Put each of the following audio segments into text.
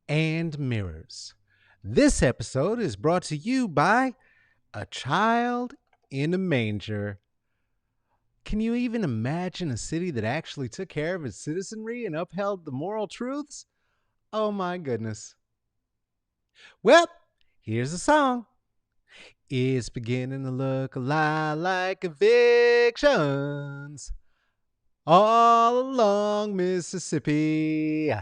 and mirrors. This episode is brought to you by A Child in a Manger. Can you even imagine a city that actually took care of its citizenry and upheld the moral truths? Oh my goodness. Well, here's a song. It's beginning to look a lot like evictions all along Mississippi.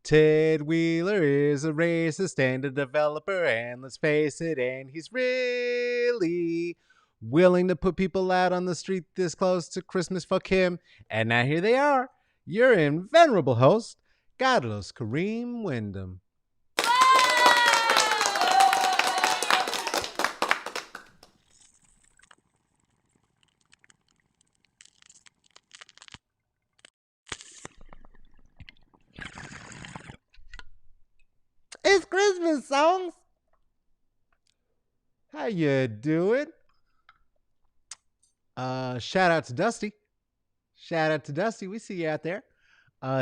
Ted Wheeler is a racist and a developer, and let's face it, and he's really willing to put people out on the street this close to Christmas. Fuck him. And now here they are, your invenerable host, Carlos Kareem Wyndham. It's Christmas songs. How you doing? Shout out to Dusty. Shout out to Dusty. We see you out there.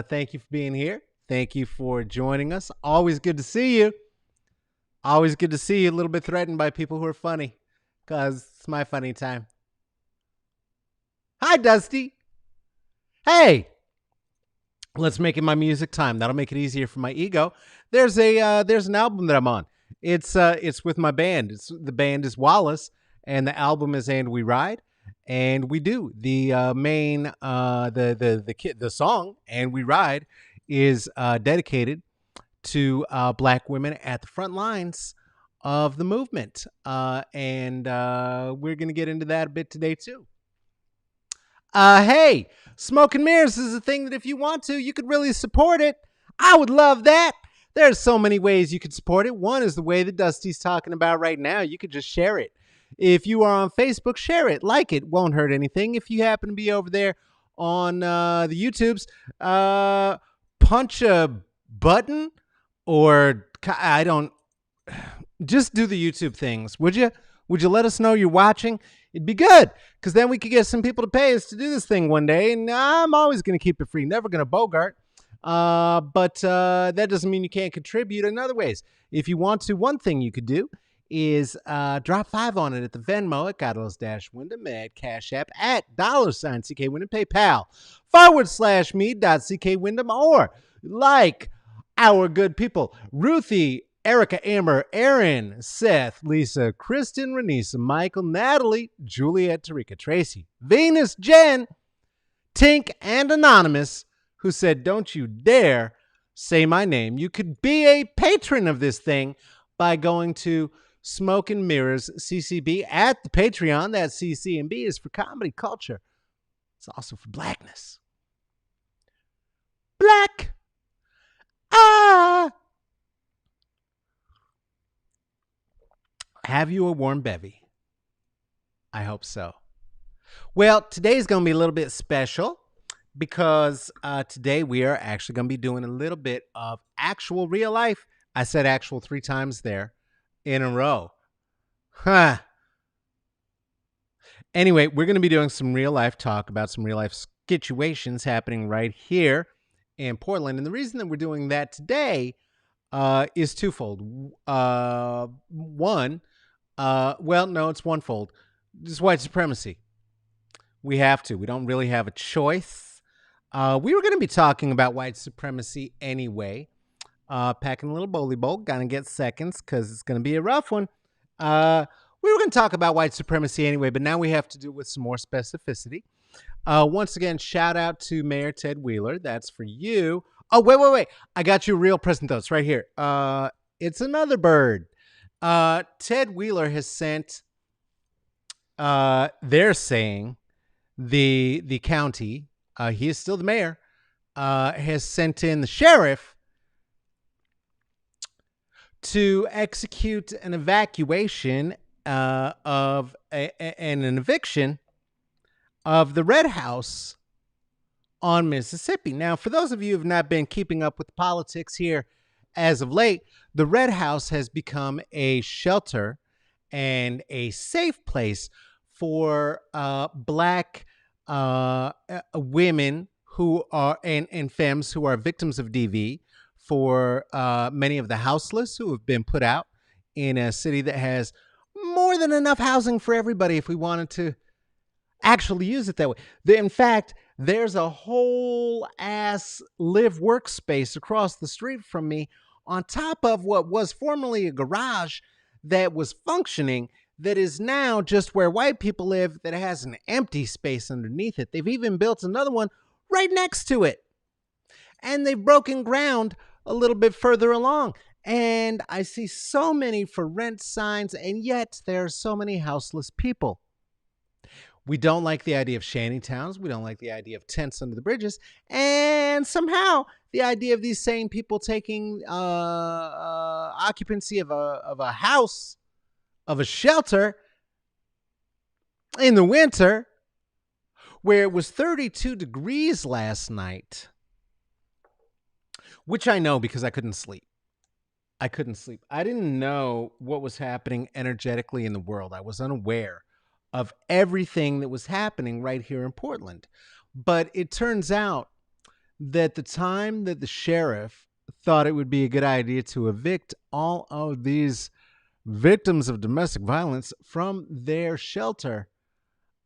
Thank you for being here. Thank you for joining us. Always good to see you. Always good to see you. A little bit threatened by people who are funny, because it's my funny time. Hi, Dusty. Hey. Let's make it my music time. That'll make it easier for my ego. There's an album that I'm on. It's with my band. The band is Wallace, and the album is And We Ride, and we do the main the song And We Ride is dedicated to Black women at the front lines of the movement, and we're gonna get into that a bit today too. Hey, Smoke and Mirrors is a thing that if you want to, you could really support it. I would love that. There's so many ways you could support it. One is the way that Dusty's talking about right now. You could just share it. If you are on Facebook, share it. Like it. Won't hurt anything. If you happen to be over there on the YouTubes, punch a button or I don't. Just do the YouTube things, would you? Would you let us know you're watching? It'd be good, because then we could get some people to pay us to do this thing one day, and I'm always going to keep it free, never going to bogart. But that doesn't mean you can't contribute in other ways. If you want to, one thing you could do is drop $5 on it at the Venmo at Carlos-Wyndham, at Cash App, at $CK Wyndham, PayPal, /me.CK Wyndham, or like our good people, Ruthie, Erica, Amber, Aaron, Seth, Lisa, Kristen, Renisa, Michael, Natalie, Juliet, Tarika, Tracy, Venus, Jen, Tink, and Anonymous, who said, don't you dare say my name. You could be a patron of this thing by going to Smoke and Mirrors CCB at the Patreon. That CC&B is for comedy culture. It's also for blackness. Black. Have you a warm bevy? I hope so. Well, today's going to be a little bit special because today we are actually going to be doing a little bit of actual real life. I said actual 3 times there in a row. Huh. Anyway, we're going to be doing some real life talk about some real life situations happening right here in Portland. And the reason that we're doing that today is twofold. One, well, no, it's onefold. It's white supremacy. We have to. We don't really have a choice. We were going to be talking about white supremacy anyway. Packing a little bowly bowl. Gonna get seconds because it's going to be a rough one. We were going to talk about white supremacy anyway, but now we have to do it with some more specificity. Once again, shout out to Mayor Ted Wheeler. That's for you. Oh, wait. I got you a real present, though. It's right here. It's another bird. Ted Wheeler has sent, they're saying, the county, he is still the mayor, has sent in the sheriff to execute an evacuation of an eviction of the Red House on Mississippi. Now, for those of you who have not been keeping up with the politics here as of late, the Red House has become a shelter and a safe place for Black women who are and femmes who are victims of DV for many of the houseless who have been put out in a city that has more than enough housing for everybody if we wanted to actually use it that way. In fact, there's a whole ass live workspace across the street from me on top of what was formerly a garage that was functioning, that is now just where white people live, that has an empty space underneath it. They've even built another one right next to it. And they've broken ground a little bit further along. And I see so many for rent signs, and yet there are so many houseless people. We don't like the idea of shanty towns. We don't like the idea of tents under the bridges. And somehow the idea of these same people taking occupancy of a house, of a shelter in the winter, where it was 32 degrees last night, which I know because I couldn't sleep. I didn't know what was happening energetically in the world. I was unaware of everything that was happening right here in Portland. But it turns out that the time that the sheriff thought it would be a good idea to evict all of these victims of domestic violence from their shelter,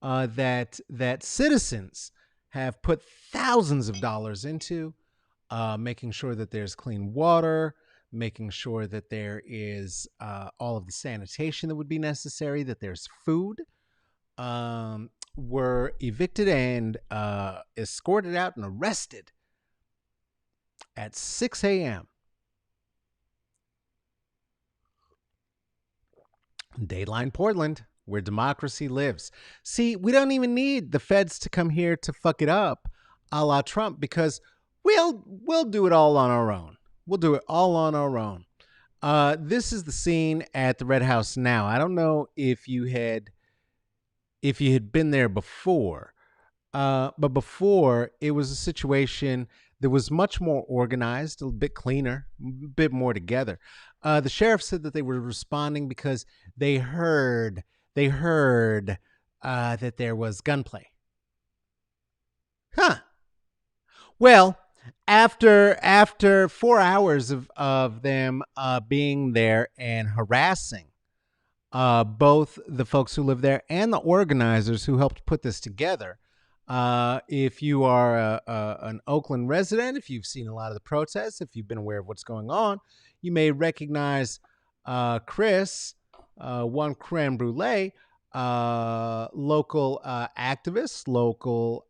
that citizens have put thousands of dollars into, making sure that there's clean water, making sure that there is all of the sanitation that would be necessary, that there's food, were evicted and escorted out and arrested at 6 a.m. Dateline Portland, where democracy lives. See, we don't even need the feds to come here to fuck it up, a la Trump, because we'll do it all on our own. We'll do it all on our own. This is the scene at the Red House now. I don't know if you had been there before, but before it was a situation that was much more organized, a bit cleaner, a bit more together. The sheriff said that they were responding because they heard that there was gunplay. Huh. Well, after 4 hours of them being there and harassing both the folks who live there and the organizers who helped put this together. If you are an Oakland resident, if you've seen a lot of the protests, if you've been aware of what's going on, you may recognize Chris, one creme brulee, local activist, local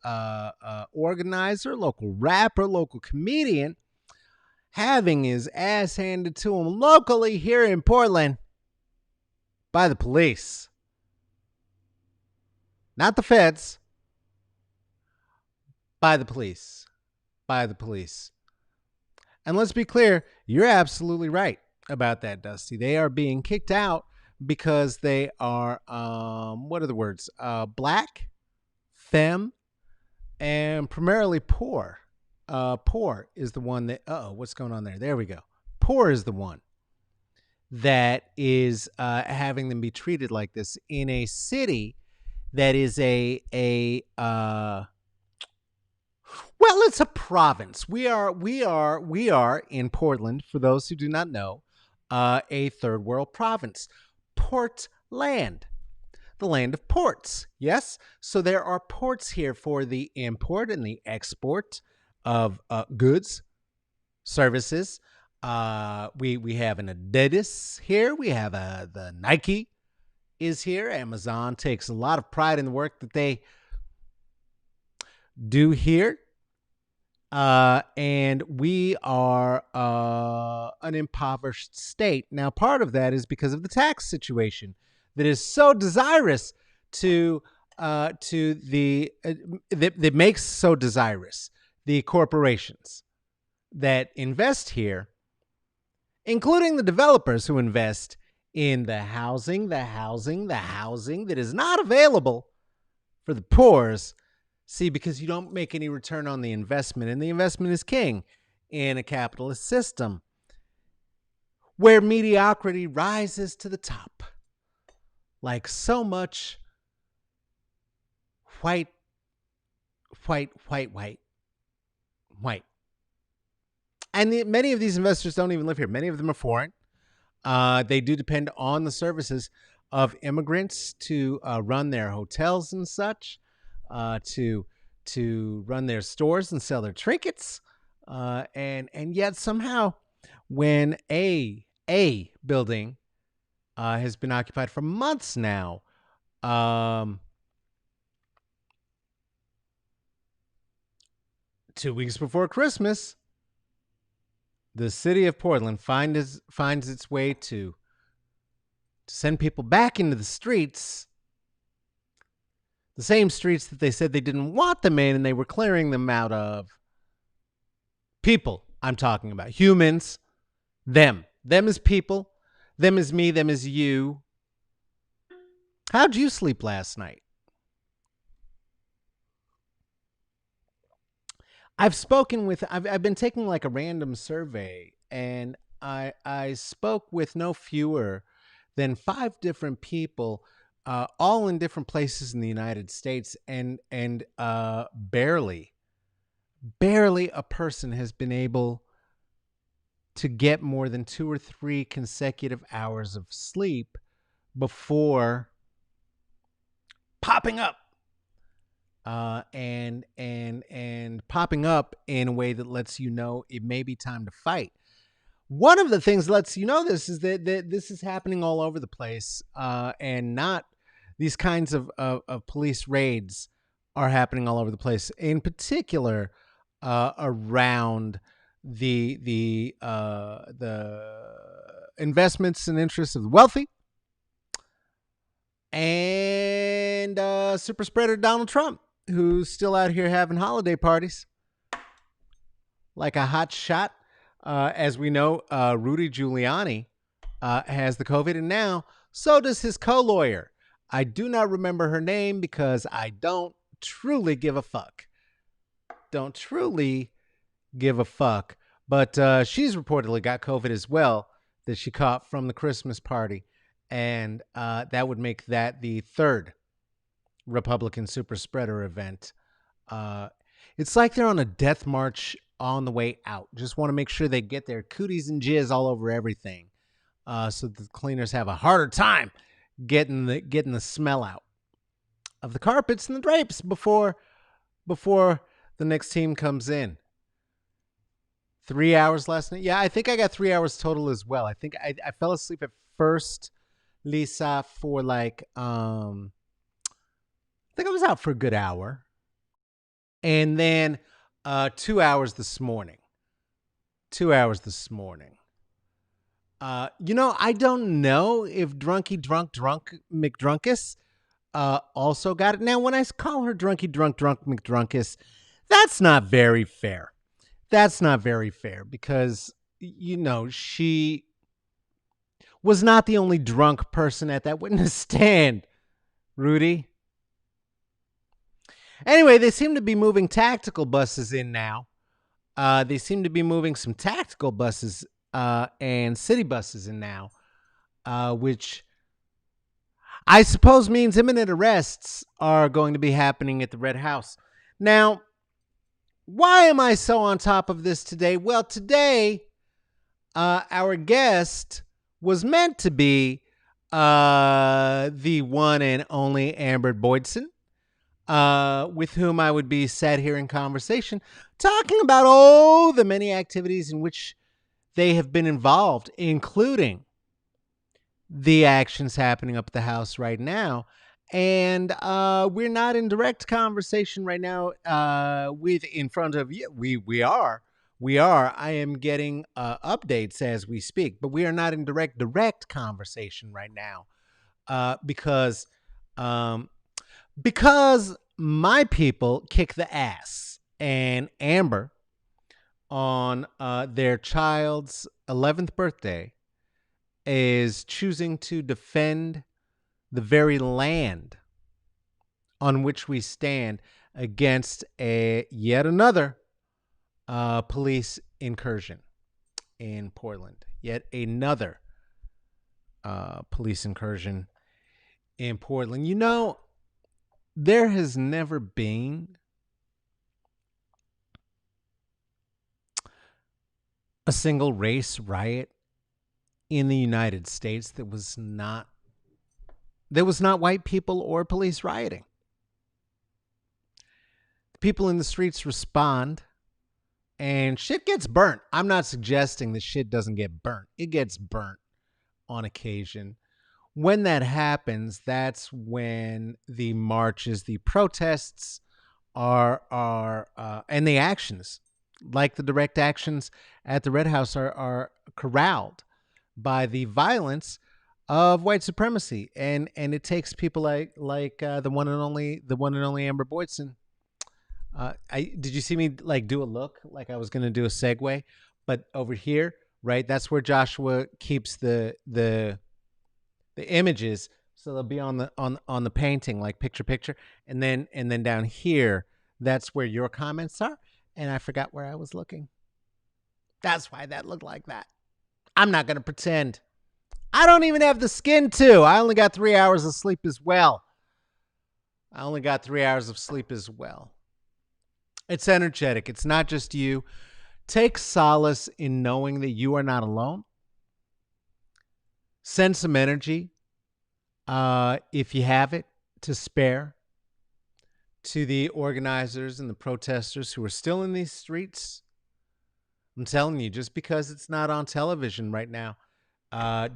organizer, local rapper, local comedian, having his ass handed to him locally here in Portland by the police. Not the feds. By the police. By the police. And let's be clear, you're absolutely right about that, Dusty. They are being kicked out because they are, what are the words? Black, femme, and primarily poor. Poor is the one that, what's going on there? There we go. Poor is the one that is having them be treated like this in a city that is well, it's a province. We are in Portland, for those who do not know, a third world province. Portland, the land of ports. Yes, so there are ports here for the import and the export of goods, services. We have an Adidas here. We have the Nike is here. Amazon takes a lot of pride in the work that they do here. And we are an impoverished state. Now, part of that is because of the tax situation that is so desirous that makes so desirous the corporations that invest here, including the developers who invest in the housing that is not available for the poors. See, because you don't make any return on the investment, and the investment is king in a capitalist system where mediocrity rises to the top like so much white. And many of these investors don't even live here. Many of them are foreign. They do depend on the services of immigrants to run their hotels and such, to run their stores and sell their trinkets, and yet somehow, when a building has been occupied for months now, um, 2 weeks before Christmas, the city of Portland finds its way to send people back into the streets, the same streets that they said they didn't want them in and they were clearing them out of. People, I'm talking about. Humans. Them. Them is people. Them is me. Them is you. How'd you sleep last night? I've been taking like a random survey, and I spoke with no fewer than 5 different people, all in different places in the United States, and barely a person has been able to get more than 2 or 3 consecutive hours of sleep before popping up. And popping up in a way that lets you know it may be time to fight. One of the things that lets you know this is that this is happening all over the place, and not these kinds of police raids are happening all over the place. In particular, around the investments and interests of the wealthy and super spreader Donald Trump, who's still out here having holiday parties like a hot shot. As we know, Rudy Giuliani has the COVID, and now so does his co-lawyer. I do not remember her name because I don't truly give a fuck. Don't truly give a fuck. But she's reportedly got COVID as well, that she caught from the Christmas party. And that would make that the 3rd Republican super spreader event. It's like they're on a death march on the way out. Just want to make sure they get their cooties and jizz all over everything, so the cleaners have a harder time getting the smell out of the carpets and the drapes before the next team comes in. 3 hours last night. Yeah, I think I got 3 hours total as well. I think I fell asleep at first, Lisa, for like I think I was out for a good hour. And then 2 hours this morning. 2 hours this morning. I don't know if Drunk McDrunkus also got it. Now, when I call her Drunk McDrunkus, that's not very fair. That's not very fair because, she was not the only drunk person at that witness stand, Rudy. Anyway, they seem to be moving tactical buses in now. They seem to be moving some tactical buses and city buses in now, which I suppose means imminent arrests are going to be happening at the Red House. Now, why am I so on top of this today? Well, today, our guest was meant to be the one and only Amber Boydtson, with whom I would be sat here in conversation, talking about all the many activities in which they have been involved, including the actions happening up at the house right now. And we're not in direct conversation right now in front of you. We are. I am getting updates as we speak, but we are not in direct conversation right now because my people kick the ass, and Amber, on their child's 11th birthday, is choosing to defend the very land on which we stand against yet another police incursion in Portland. Yet another police incursion in Portland. There has never been a single race riot in the United States that was not white people or police rioting. People in the streets respond and shit gets burnt. I'm not suggesting that shit doesn't get burnt. It gets burnt on occasion. When that happens, that's when the marches, the protests and the actions, like the direct actions at the Red House, are corralled by the violence of white supremacy, and it takes people like the one and only Amber Boydtson. Did you see me like do a look like I was going to do a segue, but over here, right? That's where Joshua keeps the images, so they'll be on the painting, like picture, and then down here, that's where your comments are. And I forgot where I was looking. That's why that looked like that. I'm not going to pretend. I don't even have the skin to. I only got 3 hours of sleep as well. It's energetic. It's not just you. Take solace in knowing that you are not alone. Send some energy, if you have it, to spare to the organizers and the protesters who are still in these streets. I'm telling you, just because it's not on television right now,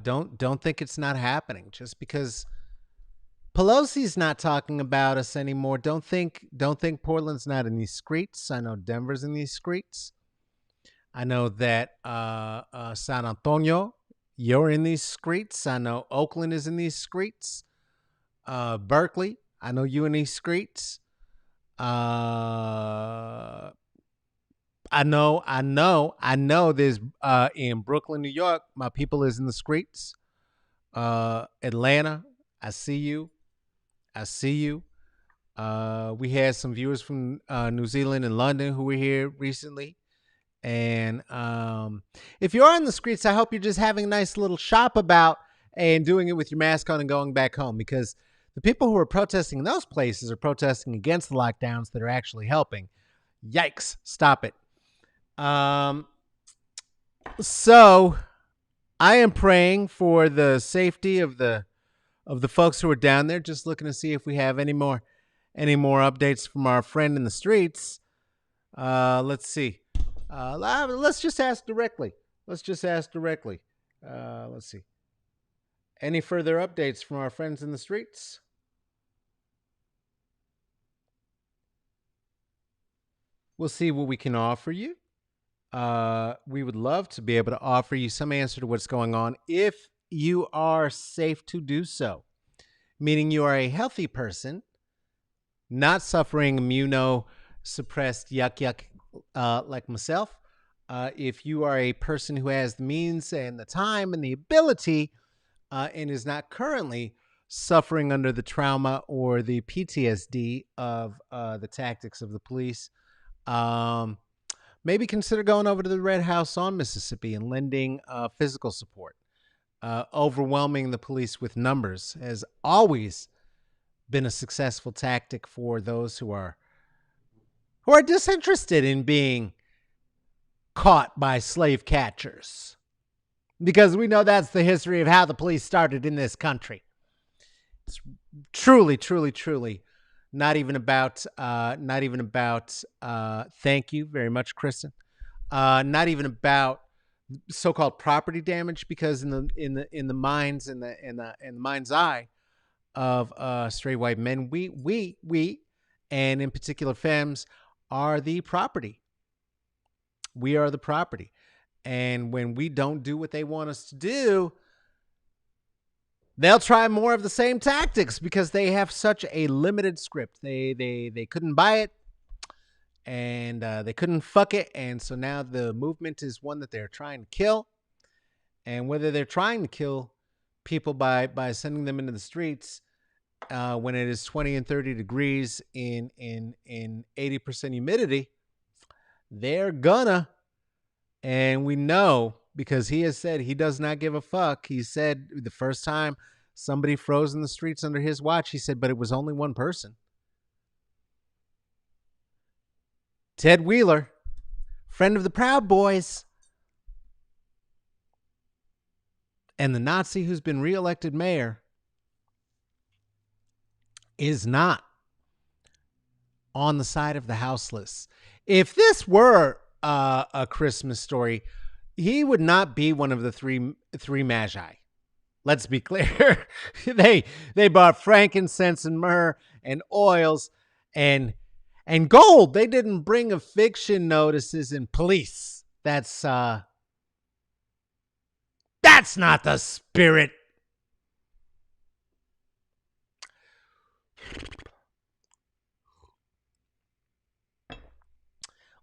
don't think it's not happening. Just because Pelosi's not talking about us anymore, don't think Portland's not in these streets. I know Denver's in these streets. I know that San Antonio, you're in these streets. I know Oakland is in these streets. Berkeley, I know you in these streets. I know there's in Brooklyn, New York, my people is in the streets. Atlanta, I see you. We had some viewers from New Zealand and London who were here recently. And if you're on the streets, I hope you're just having a nice little shop about and doing it with your mask on and going back home, because the people who are protesting in those places are protesting against the lockdowns that are actually helping. Yikes. Stop it. So I am praying for the safety of the folks who are down there, just looking to see if we have any more updates from our friend in the streets. Let's see. Let's just ask directly. Let's see. Any further updates from our friends in the streets? We'll see what we can offer you. We would love to be able to offer you some answer to what's going on if you are safe to do so, meaning you are a healthy person, not suffering immunosuppressed yuck like myself. If you are a person who has the means and the time and the ability and is not currently suffering under the trauma or the PTSD of the tactics of the police, maybe consider going over to the Red House on Mississippi and lending physical support. Overwhelming the police with numbers has always been a successful tactic for those who are disinterested in being caught by slave catchers, because we know that's the history of how the police started in this country. It's truly not even about thank you very much, Kristen. Not even about so-called property damage, because in the mind's eye of straight white men, we and in particular femmes are the property. We are the property. And when we don't do what they want us to do, they'll try more of the same tactics because they have such a limited script. They couldn't buy it, and they couldn't fuck it. And so now the movement is one that they're trying to kill. And whether they're trying to kill people by sending them into the streets when it is 20 and 30 degrees in 80% humidity, they're gonna. And we know, because he has said he does not give a fuck. He said the first time somebody froze in the streets under his watch, he said, but it was only one person. Ted Wheeler, friend of the Proud Boys, And the Nazi who's been reelected mayor is not on the side of the houseless. If this were a Christmas story, he would not be one of the three magi. Let's be clear. they bought frankincense and myrrh and oils and gold. They didn't bring eviction notices and police. That's not the spirit.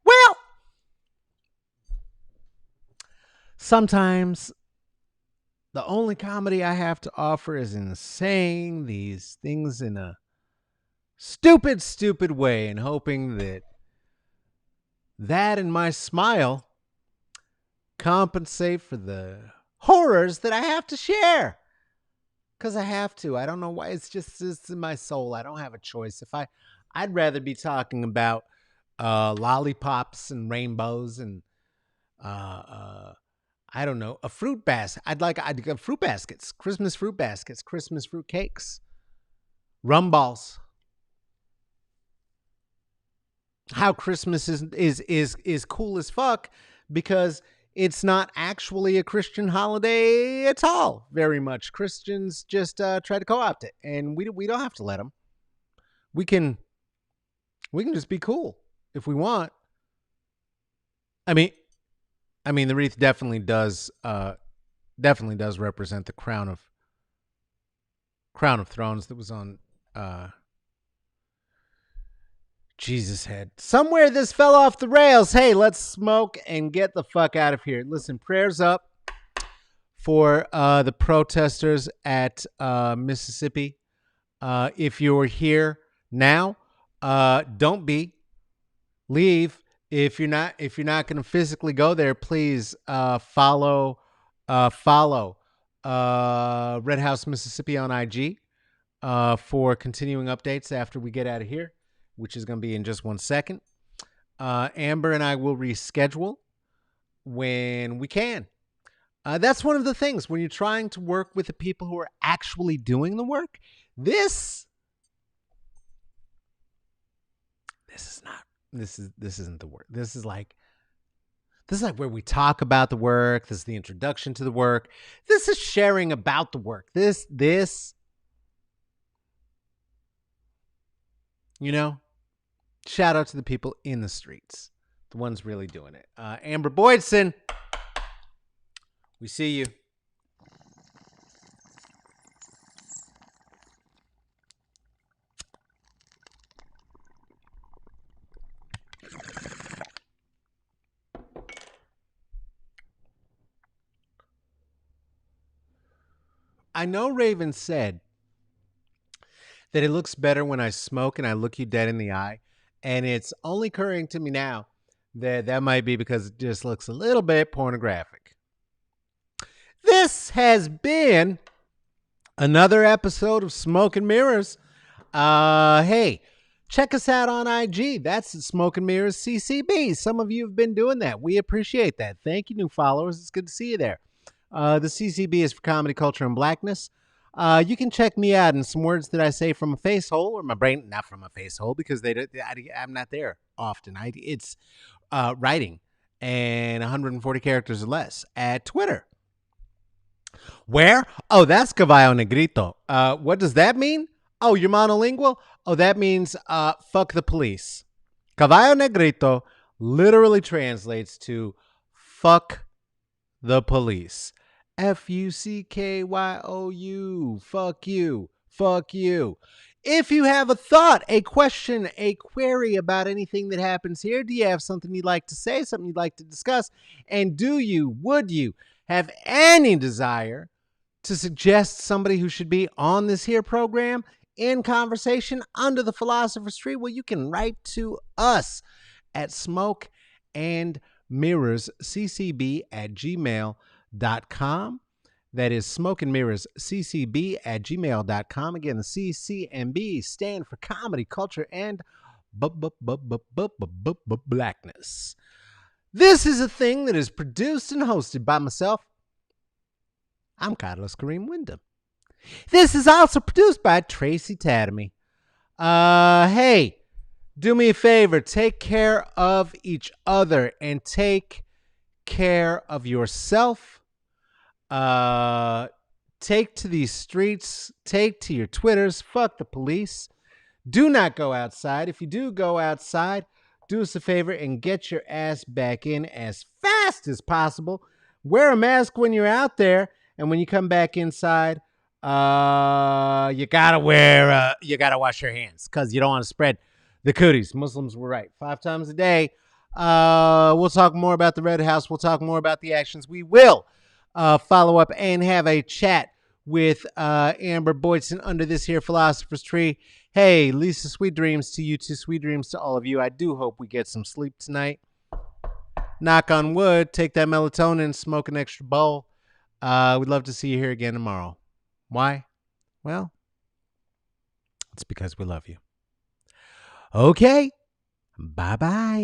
Well, sometimes the only comedy I have to offer is in saying these things in a stupid way and hoping that and my smile compensate for the horrors that I have to share. Because I have to. I don't know why. It's in my soul. I don't have a choice. I'd rather be talking about lollipops and rainbows and I don't know, a fruit basket. I'd get fruit baskets, Christmas fruit cakes, rum balls. How Christmas is cool as fuck because it's not actually a Christian holiday at all. Very much Christians just try to co-opt it, and we don't have to let them. We can just be cool if we want. I mean, the wreath definitely does represent the crown of thrones that was on Jesus' head. Somewhere this fell off the rails. Hey, let's smoke and get the fuck out of here. Listen, prayers up for the protesters at Mississippi. If you're here now, don't be. Leave. If you're not going to physically go there, please follow Red House Mississippi on IG for continuing updates after we get out of here, which is going to be in just 1 second. Amber and I will reschedule when we can. That's one of the things when you're trying to work with the people who are actually doing the work. This isn't the work. This is like where we talk about the work. This is the introduction to the work. This is sharing about the work. This, shout out to the people in the streets, the ones really doing it. Amber Boydtson, we see you. I know Raven said that it looks better when I smoke and I look you dead in the eye. And it's only occurring to me now that might be because it just looks a little bit pornographic. This has been another episode of Smoke and Mirrors. Hey, check us out on IG. That's Smoke and Mirrors CCB. Some of you have been doing that. We appreciate that. Thank you, new followers. It's good to see you there. The CCB is for comedy, culture, and blackness. You can check me out in some words that I say from a face hole or my brain, not from a face hole because I'm not there often. It's writing and 140 characters or less at Twitter. Where? Oh, that's Caballo Negrito. What does that mean? Oh, you're monolingual? Oh, that means fuck the police. Caballo Negrito literally translates to fuck the police. FUCKYOU. Fuck you. Fuck you. If you have a thought, a question, a query about anything that happens here, do you have something you'd like to say, something you'd like to discuss? And would you have any desire to suggest somebody who should be on this here program in conversation under the philosopher's tree? Well, you can write to us at smokeandmirrorsccb@gmail.com. That is smokeandmirrorsccb@gmail.com. Again, the CCMB stand for comedy, culture, and blackness. This is a thing that is produced and hosted by myself, I'm Carlos Kareem Wyndham. This is also produced by Tracy Tatamy. Hey, do me a favor. Take care of each other and take care of yourself. Take to these streets. Take to your Twitters. Fuck the police. Do not go outside. If you do go outside, do us a favor and get your ass back in as fast as possible. Wear a mask when you're out there, and when you come back inside, you gotta wash your hands because you don't want to spread the cooties. Muslims were right 5 times a day. We'll talk more about the Red House. We'll talk more about the actions. We will follow up and have a chat with Amber Boydtson under this here philosopher's tree. Hey, Lisa, sweet dreams to you too. Sweet dreams to all of you. I do hope we get some sleep tonight. Knock on wood. Take that melatonin. Smoke an extra bowl. We'd love to see you here again tomorrow. Why? Well, it's because we love you. Okay. Bye-bye.